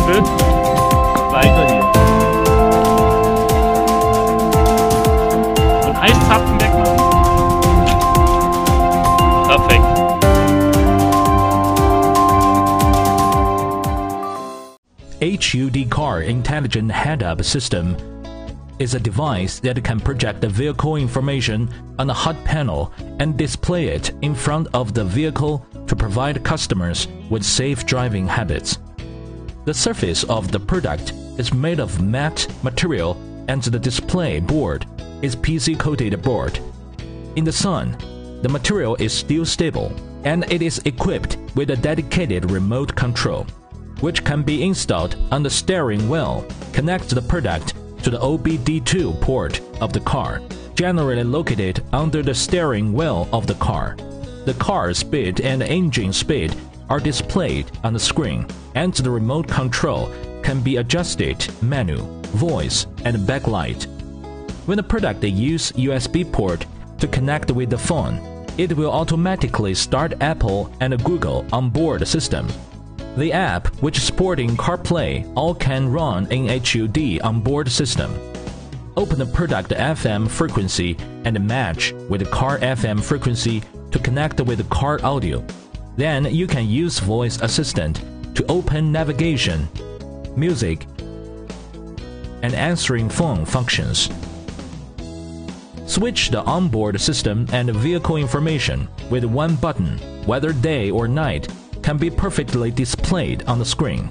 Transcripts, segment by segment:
Good. 来一个hier. Und Eiszapfen wegmachen. Perfekt. HUD Car Intelligent Head-Up System is a device that can project the vehicle information on a HUD panel and display it in front of the vehicle to provide customers with safe driving habits. The surface of the product is made of matte material and the display board is PC-coated board. In the sun, the material is still stable and it is equipped with a dedicated remote control, which can be installed on the steering wheel, connect the product to the OBD2 port of the car, generally located under the steering wheel of the car. The car speed and engine speed are displayed on the screen, and the remote control can be adjusted manual, voice, and backlight. When the product uses USB port to connect with the phone, it will automatically start Apple and Google onboard system. The app, which supporting CarPlay, all can run in HUD onboard system. Open the product FM frequency and match with the car FM frequency to connect with the car audio. Then you can use voice assistant to open navigation, music, and answering phone functions. Switch the onboard system and vehicle information with one button, whether day or night, can be perfectly displayed on the screen.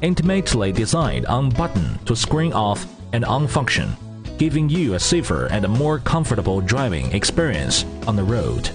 Intimately designed on button to screen off and on function, giving you a safer and more comfortable driving experience on the road.